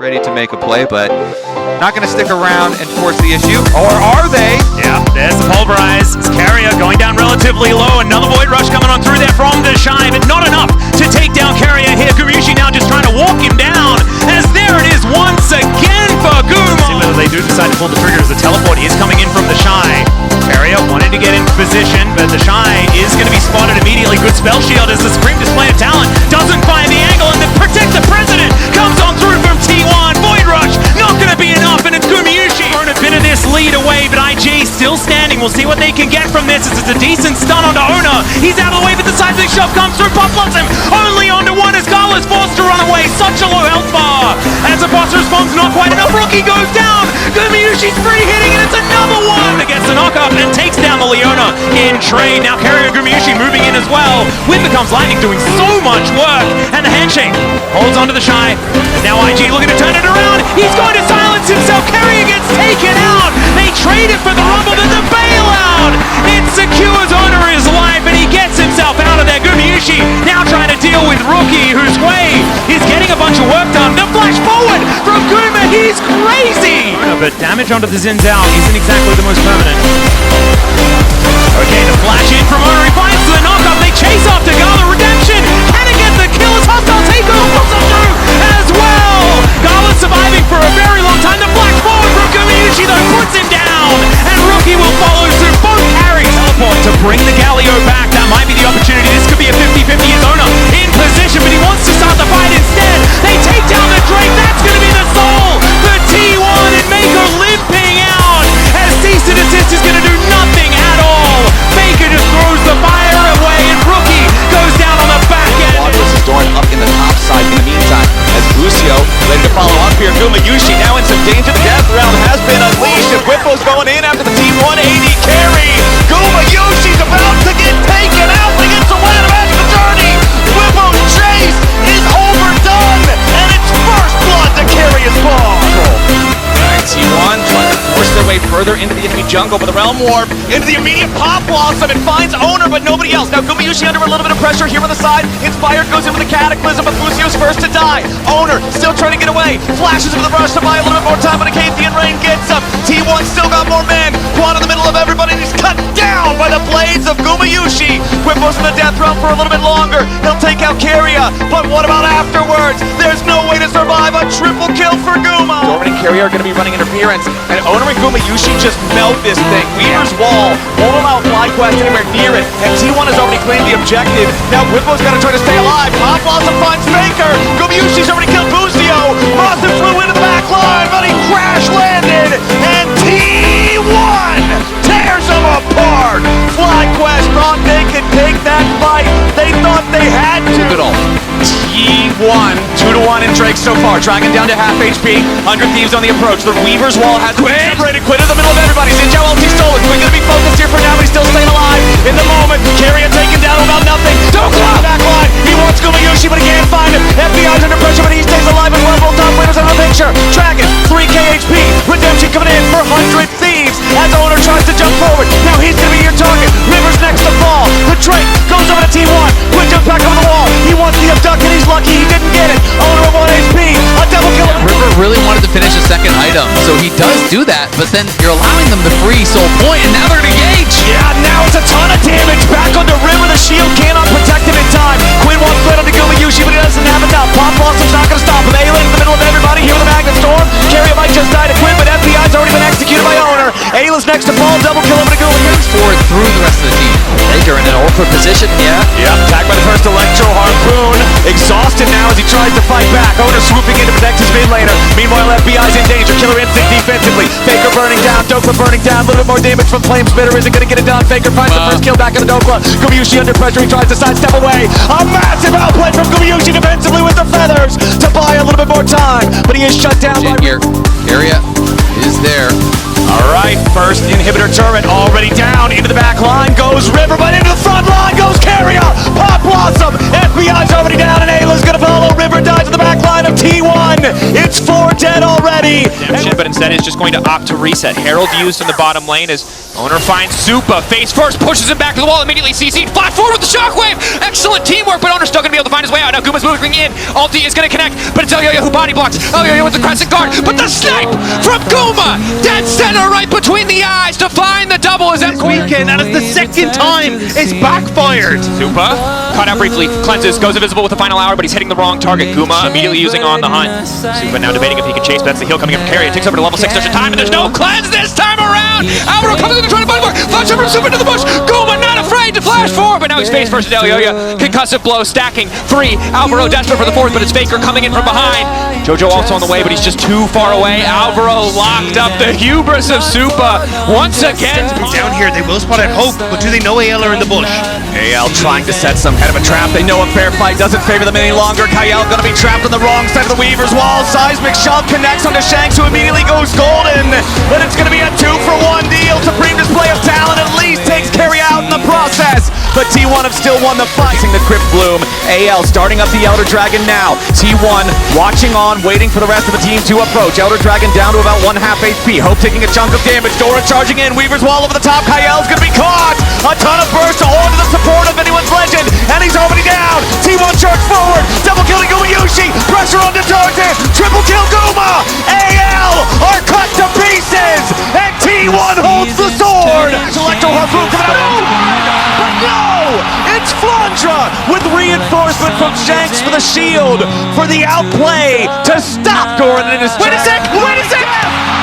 ready to make a play, but not going to stick around and force the issue. Or are they? Yeah, there's the pulverize. It's Carrier going down relatively low. Another Void Rush coming on through there from the Shy, but not enough to take down Carrier here. Gumayusi now just trying to walk him down, as there it is once again for Guma. See whether they do decide to pull the trigger, as the teleport is coming in from the Shy. Carrier wanted to get into position, but the Shy is going to be spotted immediately. Good spell shield as the Supreme display of talent doesn't find the angle, and then Protect the President comes on through from T1. Void Rush not going to be enough, and it's Gumayusi. A bit of this lead away, but IG still standing. We'll see what they can get from this. It's a decent stun onto Owner. He's out of the way, but the side big shove comes through. Pop loves him. Only onto one as Gala's forced to run away. Such a low health bar. As the boss responds, not quite enough. Rookie goes down. Gumayusi's free hitting, and it's another one that gets the knockup and takes down the Leona in trade. Now Carrier Gumayusi moving in as well. Wind becomes lightning, doing so much work. And the handshake holds onto the Shy. Now IG looking to turn it around. He's going to silence himself. Carrier gets taken out. They traded for the rumble, then the bailout. It secures Owner his life, and he gets himself out of there. Gumayusi now trying to deal with Rookie, whose way is getting a bunch of work done. The flash forward from Guma, he's crazy. But damage onto the Zin's out isn't exactly the most permanent. Okay, the flash in from Owner. He finds the knockup. They chase after Gala. Redemption. Can it get the kill? As Hostile Takeover pulls him through as well. Gala surviving for a very long time. The flash forward from Gumayusi though puts him down, and Rookie will follow through. Both carries teleport to bring the Galio back. That might be the opportunity. This could be a 50-50 as Owner in position, but he wants to start the fight instead. They take down the Drake. That's going to be the soul for T1, and Mako limping out as cease and desist is going to do nothing at all. Mako just throws the fire away, and Rookie goes down on the back end. Wadless is going up in the top side in the meantime, as Lucio ready to follow up here. Gumayusi now in some danger. The death round has been unleashed, and Whipple's going in after the Team 180 carry. Gumayusi's about to get taken out, but he gets away to match the journey. Whipple's chase is overdone, and it's first blood to carry his ball. T1 trying to force their way further into the enemy jungle, but the Realm Warp into the immediate pop blossom and finds Owner, but nobody else. Now Gumayusi under a little bit of pressure here on the side. Inspired goes in with the Cataclysm, but Lucio's first to die. Owner still trying to get away. Flashes with the rush to buy a little bit more time, but a Acathian Rain gets him. T1 still got more men. Quad in the middle of everybody, and he's cut down by the blades of Gumayusi. Whipple's in the death realm for a little bit longer. He'll take out Carrier, but what about afterwards? There's no way to survive a triple kill for Guma. Dorman and Carrier are going to be running interference, and Owner and Gumayusi just melt this thing. Weaver's Wall won't allow FlyQuest anywhere near it, and T1 has already claimed the objective. Now Whipple's got to try to stay alive. Pop Blossom finds Faker. Gumayusi's already killed Buzio. Boston flew into the back line, but he crash landed, and T1 tears him apart. FlyQuest thought they could take that fight. They thought they had to. T1 2-1 in Drake so far. Dragon down to half HP. 100 Thieves on the approach. The Weaver's Wall has been separated. Quit in the middle of everybody. Zinjao ulti stolen. We're going to be focused here for now, but he's still staying alive. In the moment, Carrier taken down about nothing. Don't go out back line. He wants Gumayusi, but he can't find him. FBI's under pressure, but he stays alive as well. Both top winners out of the picture. Dragon, 3k HP. Redemption coming in for 100 Thieves as Owner tries to jump forward. Now he's going to be your target. River's next to fall. The Drake goes over to T1. Quick jump back over the wall. He wants the abduct, and he's lucky he didn't get it. Owner of 1 HP. A double kill. River really wanted to finish a second item, so he does do that, but then you're allowing them the free soul point, and now they're going to engage. Yeah, now it's a ton of damage. Back onto River. The shield cannot protect him in time. Quinn wants to onto Gumayusi, but he doesn't have enough. Pop Blossom's not going to stop him. Aelin in the middle of everybody here with a Magnet Storm. Carrier might just die to Quinn, but FBI's already been executed by Owner. Ayla's next to fall. Double kill over to Gumayusi. Forward through the rest of the team. Baker in an awkward position, yeah. Yep, tagged by the first Electro Harpoon. Exhausted now as he tries to fight back. Owner swooping in to protect his mid laner. Meanwhile, FBI's in danger. Killer Instinct defensively. Faker burning down. Dokla burning down. A little bit more damage from Flame Spitter. Isn't going to get it done. Faker finds the first kill back in the Dokla. Gumayusi under pressure. He tries to sidestep away. A massive outplay from Gumayusi defensively with the feathers to buy a little bit more time. But he is shut down by... Here, Carrier is there. Alright, first inhibitor turret already down. Into the back line goes River, but into the front line goes Carrier. Pop Blossom. FBI's already down, and Ayla's going to follow. River dies to the back line of T1. It's 4 dead already. But instead is just going to opt to reset. Herald used in the bottom lane as Owner finds Supa, face first, pushes him back to the wall, immediately CC'd, flash forward with the shockwave! Excellent teamwork, but Owner's still gonna be able to find his way out. Now Guma's moving in, ulti is gonna connect, but it's Elyoyo who body blocks. Elyoyo with the crescent guard, but the snipe from Guma! Dead center right between the eyes to find the double as that Weekend, and it's the second time it's backfired. Supa, caught out briefly, cleanses, goes invisible with the final hour, but he's hitting the wrong target. Guma immediately using on the hunt. Supa now debating if he can chase, but that's the heal coming up from Carry. It takes over to level 6, there's a time, and there's no cleanse this time around! Alvaro comes in to try to body block, flash over from Supa to the bush, Guma not afraid to flash forward, but now he's face first to Elyoyo. Concussive blow, stacking, 3, Alvaro desperate for the 4th, but it's Faker coming in from behind. Jojo also on the way, but he's just too far away. Alvaro locked up, the hubris of Supa once again. Down here, they will spot at Hope, but do they know AL are in the bush? AL trying to set some kind of a trap. They know a fair fight doesn't favor them any longer. Kyle gonna be trapped on the wrong side of the Weaver's wall. Seismic shove connects onto Shanks, who immediately goes golden. But it's gonna be a 2-for-1 deal. Supreme display of talent at least takes Carry out in the process. But T1 have still won the fight. The Crypt Bloom. AL starting up the Elder Dragon now. T1 watching on, waiting for the rest of the team to approach. Elder Dragon down to about 1/2 HP. Hope taking a chunk of damage. Dora charging in. Weaver's wall over the top. Kyle's gonna be caught. A ton of bursts onto the support of anyone's legend. And he's already down. T1 charge forward. Double killing Gumayusi. Pressure onto Tarzan. Triple kill Guma. AL are cut to pieces. And T1 holds the sword. Electro Harpoon coming out. But no! It's Flandra with reinforcement from Shanks for the shield for the outplay to stop Doran in his Wait a sec!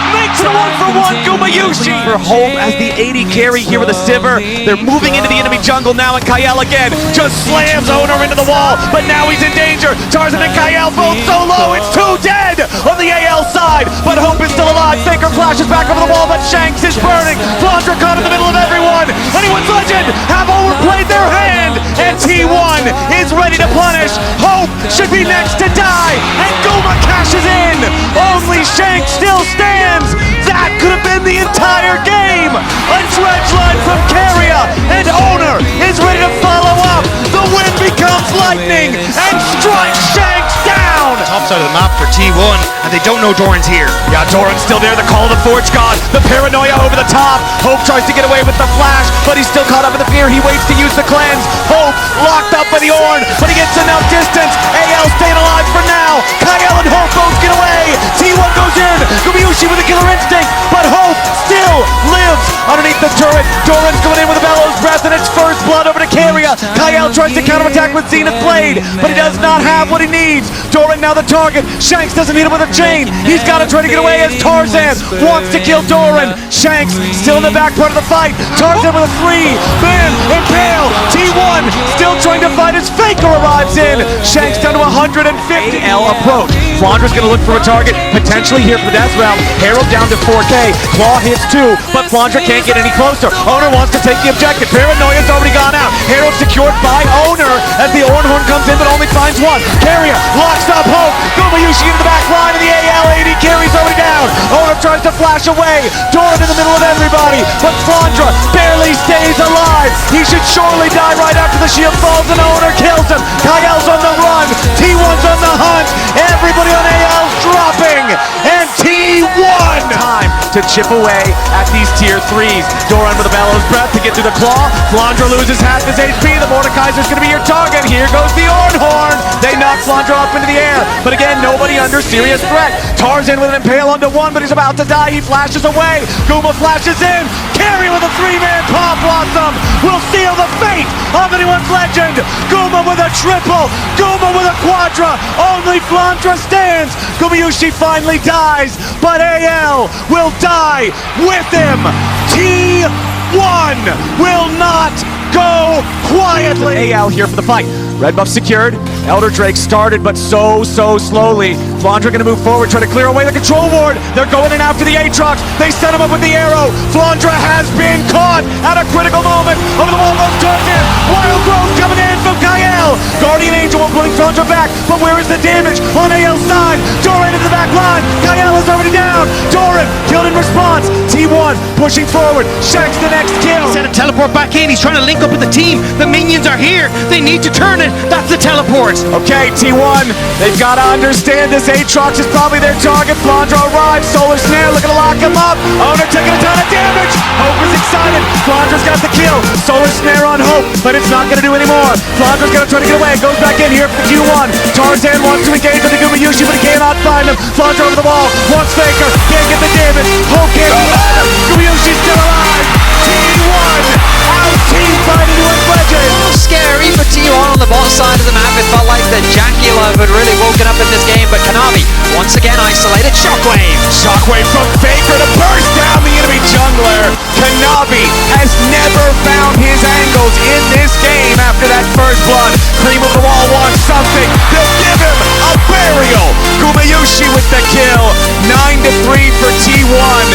Makes it 1-for-1 Gumayusi for Hope as the 80 carry here with a Sivir. They're moving into the enemy jungle now, and Kyle again just slams Owner into the wall, but now he's in danger. Tarzan and Kyle both so low, it's 2 dead on the AL side, but Hope is still alive. Faker flashes back over the wall, but Shanks is burning. Flandra caught in the middle of everyone. Anyone's legend have overplayed their hand, and T1 is ready to punish. Hope should be next to die, and Guma cashes in. Only Shanks still stands. That could have been the entire game. A dredge line from Carrier, and Owner is ready to follow up. The wind becomes lightning and strikes Shanks down. Top side of the map for T1, and they don't know Doran's here. Yeah, Doran's still there. The call of the Forge God. The paranoia over the top. Hope tries to get away with the flash, but he's still caught up in the fear. He waits to use the cleanse. Hope locked up by the Ornn, but he gets enough distance. AL staying alive for now. Kyle and Hope both get away. T1 goes in. Gumayusi with a killer instinct, but Hope still lives underneath the turret. Doran's going in with a bellows breath, and it's first blood over to Carrier. Kyle tries to counterattack with Zenith Blade, but he does not have what he needs. Doran now the target. Shanks doesn't need him with a chain. He's got to try to get away as Tarzan wants to kill Doran. Shanks still in the back part of the fight. Tarzan with a 3-man impale. T1 still trying to fight as Faker arrives in. Shanks down to 150. AL approach. Flandra's going to look for a target, potentially here for the death round. Herald down to 4K. Claw hits 2, but Flandra can't get any closer. Owner wants to take the objective. Paranoia's already gone out. Herald secured by Owner as the Ornhorn comes in, but only finds 1. Carrier locks up Hope. Gumayusi into the back line, and the AL 80 carries already down. Owner tries to flash away. Doran in the middle of everybody, but Flandra barely stays alive. He should surely die right after the shield falls, and Owner kills him. Kyle's on the run. T1's on the hunt. Everybody on AL's dropping, and T1 time to chip away at these tier 3s. Doran with a bellows breath to get through the claw. Flandra loses half his HP. The Mordekaiser's going to be your target. Here goes the Ornhorn. They knock Flandra up into the air, but again, nobody under serious threat. Tarzan with an impale onto 1, but he's about to die. He flashes away. Guma flashes in. Carry with a 3-man Paw Blossom will seal the fate of anyone's legend. Guma with a triple. Guma with a quadra. Only Flandra stands. Gumayusi finally dies, but AL will die with him. T1 will not go quietly. AL here for the fight. Red buff secured. Elder Drake started, but so slowly. Flandra gonna move forward, try to clear away the control ward. They're going in after the Aatrox. They set him up with the arrow. Flandra has been caught at a critical moment. Over the wall goes Tarzan. Wild Growth coming in from Kyle. Guardian Angel will putting drones are back, but where is the damage on AL's side? Doran into the back line. Kyle is already down. Doran killed in response. T1 pushing forward. Shanks the next kill. Set him teleport back in. He's trying to link up with the team. The minions are here. They need to turn it. That's the teleport. Okay, T1, they've got to understand this. Aatrox is probably their target. Flandra arrives. Solar Snare looking to lock him up. Owner taking a ton of damage. Hope is excited. Flandra's got the kill. Solar Snare on Hope, but it's not going to do anymore. Flandra's going to try to get away. Goes back in here for the Q1. Tarzan wants to engage with the Gumayusi, but he cannot find him. Flandra over the wall. Wants Faker. Can't get the damage. Hope can't do it. Gumayusi's still alive. T1 out team fighting to legend. Scary for T1 on the bottom side of the map. It felt like the Jackie Love had really woken up in this game, but Kanavi once again isolated. Shockwave. Shockwave from Faker to burst down the enemy jungler. Kanavi has never found his angles in this game after that first blood. Cream of the wall wants something. They'll give him a burial. Gumayusi with the kill. 9-3 for T1.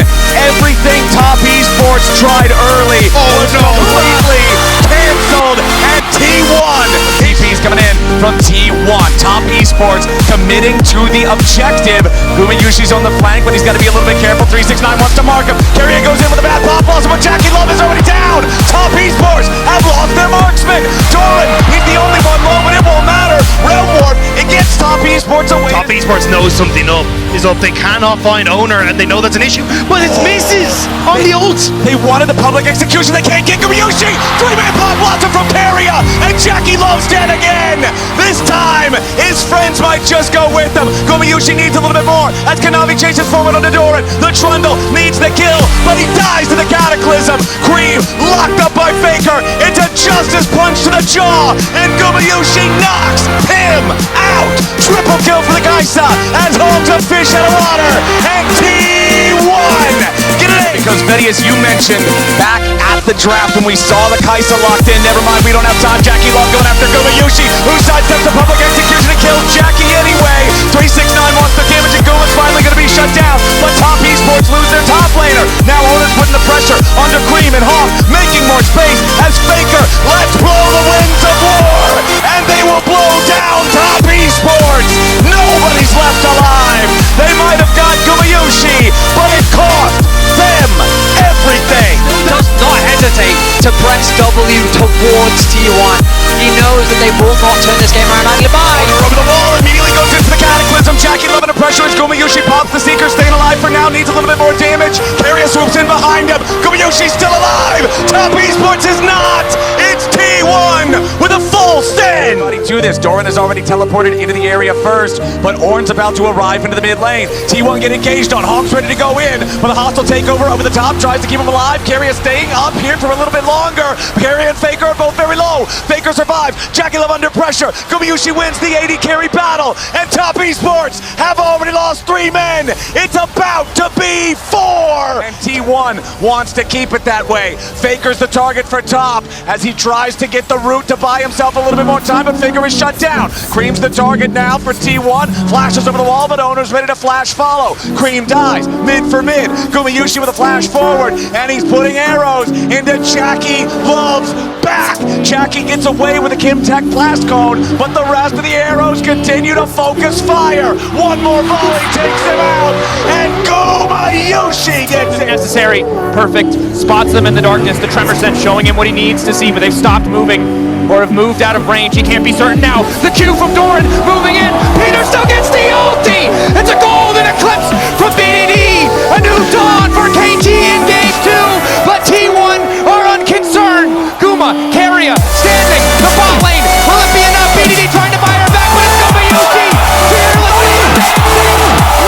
Everything Top Esports tried early was completely canceled at T1. TP's coming in from T1. Top Esports committing to the objective. Gumayusi's on the flank, but he's got to be a little bit careful. 369 wants to mark him. Carrier goes in with a bad pop balls, but Jackie Love is already down. Top Esports have lost their marksman. Doran, he's the only one low, but it won't matter. Realm Warp, it gets Top Esports away. Top Esports knows something is up. They cannot find owner, and they know that's an issue, but it's misses on the ult. They wanted the public execution. They can't get Gumayusi. 3-man pop blossom from Carrier, and Jackie Love's dead again. This time, his friends might just go with him. Gumayusi needs a little bit more as Kanavi chases forward on the Doran. The Trundle needs the kill, but he dies to the Cataclysm. Cream locked up by Faker. It's a Justice punch to the jaw, and Gumayusi knocks him out. Triple kill for the Geisa as Holmes a fish out of water, and T1 get it in. Because Betty, as you mentioned back at the draft when we saw the Kaisa locked in, never mind, we don't have time. Jackie Love going after Gumayusi, who sidesteps the public execution and kills Jackie anyway. 369 wants the damage, and Guma's finally going to be shut down, but Top Esports lose their top laner. Now Owner's putting the pressure under Cream and Hawk, making more space as Faker lets blow the winds of war, and they will blow down Top Esports. Nobody's left alive. They might have got Gumayusi, but it cost them everything. Does not hesitate to press W towards T1. He knows that they will not turn this game around. Goodbye. Over the wall, immediately goes into the Cataclysm. Jackie Love under pressure as Gumayusi pops the Seeker, staying alive for now, needs a little bit more damage. Carrier swoops in behind him. Gumayusi's still alive. Top Esports is not. It's T1 with a full stand. Do this. Doran has already teleported into the area first, but Ornn's about to arrive into the mid lane. T1 get engaged on. Hawk's ready to go in, but the hostile takeover over the top tries to keep him alive. Carrier staying up here for a little bit longer. Carrier and Faker are both very low. Faker survives. Jackie Love under pressure. Gumayusi wins the AD carry battle, and Top Esports have already lost 3 men. It's about to be 4, and T1 wants to keep it that way. Faker's the target for Top as he tries to get the root to buy himself a little bit more time, but Faker is shut down. Cream's the target now for T1. Flashes over the wall, but Owner's ready to flash follow. Cream dies mid for mid. Gumayusi with a flash forward, and he's putting arrows into Jackie Love's back. Jackie gets away with a Kimtech blast cone, but the rest of the arrows continue to focus fire. One more volley takes him out, and Gumayusi gets it. Necessary, perfect, spots them in the darkness. The Tremor Sense showing him what he needs to see, but they've stopped moving or have moved out of range. He can't be certain now. The Q from Doran moving in. Peter still gets the ulti. It's a golden eclipse from BDD. A new dawn for KT in game 2, but T1 are unconcerned. Guma, Carrier, standing, the bot lane. Will it be enough? BDD trying to buy her back, but it's Gumayusi. Fearlessly dancing,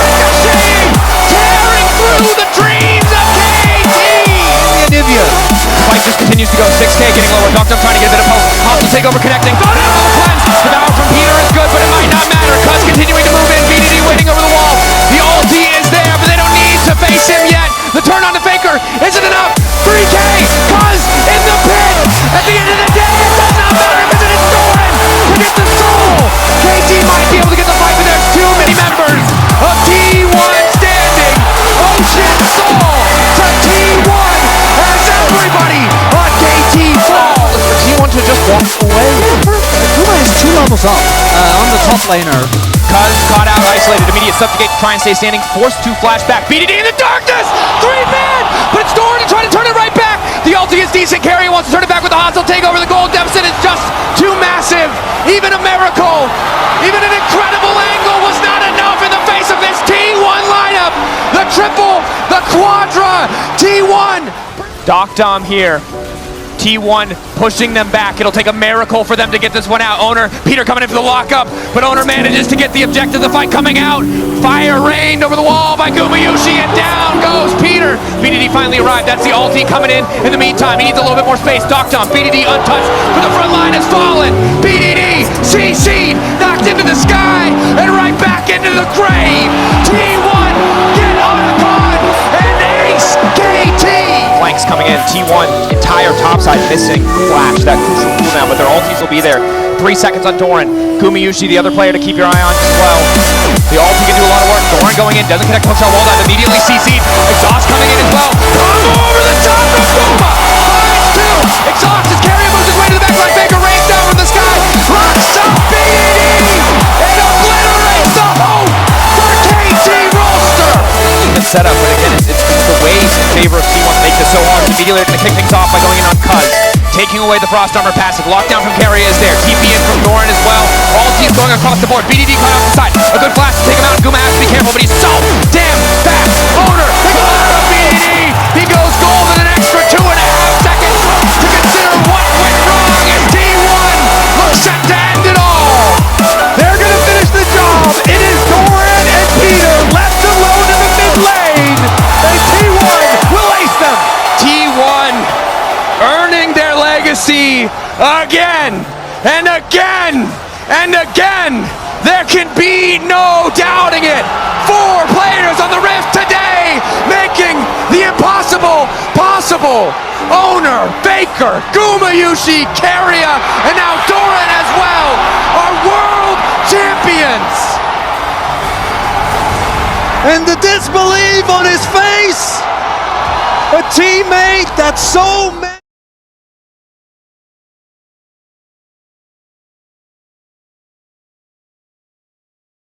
ricocheting, tearing through the dreams of KT. Anivia. Fight just continues to go. 6K getting lower. Doctor trying to get a bit of pulse. Hostile takeover connecting. Thrown out of the cleanse. The battle from Peter is good, but it might not matter. Cuz continuing to move. top. On the top laner. Cuz caught out, isolated, immediate subjugate to try and stay standing, forced to flash back. BDD in the darkness! 3-man! But it's Doran to try to turn it right back! The ulti is decent, Carrier wants to turn it back with the hostile takeover, the gold deficit is just too massive! Even a miracle, even an incredible angle was not enough in the face of this T1 lineup! The triple, the quadra, T1! Doc Dom here. T1 pushing them back. It'll take a miracle for them to get this one out. Owner, Peter coming in for the lockup, but Owner manages to get the objective. The fight coming out. Fire rained over the wall by Gumayusi, and down goes Peter. BDD finally arrived. That's the ulti coming in. In the meantime, he needs a little bit more space. Doctom, BDD untouched, but the front line has fallen. BDD, CC'd, knocked into the sky, and right back into the grave. T1, get on a pod, and ace KT. Flanks coming in. T1, entire topside missing flash, that crucial cooldown, but their ultis will be there. 3 seconds on Doran. Gumayusi, the other player to keep your eye on as well. The ulti can do a lot of work. Doran going in, doesn't connect, hooks our wall down, immediately CC'd. Exhaust coming in as well. Combo over the top from Guma! Finds two! Exhaust is carrying, moves his way to the back line. Baker rains down from the sky. Locks up BDD! And obliterates the hope for KT roster! Good setup, but again, it's the waves in favor of T1 make this so hard. Immediately they're going to kick things off by going in on Cuz. Taking away the Frost Armor passive. Lockdown from Carrier is there. TP in from Doran as well. All teams going across the board. BDD caught off the side. A good flash to take him out. Guma has to be careful, but he's so damn fast. Owner, they go out of BDD. He goes gold in an extra 2.5 seconds to consider what went wrong as T1 looks set to end it all. They're going to finish the job. It is Doran and Peter left alone in the mid lane. And T1 will ace them. T1 earning their legacy again and again and again. There can be no doubting it. 4 players on the Rift today making the impossible possible. Owner, Baker, Gumayusi, Carrier, and now Doran as well are world champions. And the disbelief on his face. A teammate that so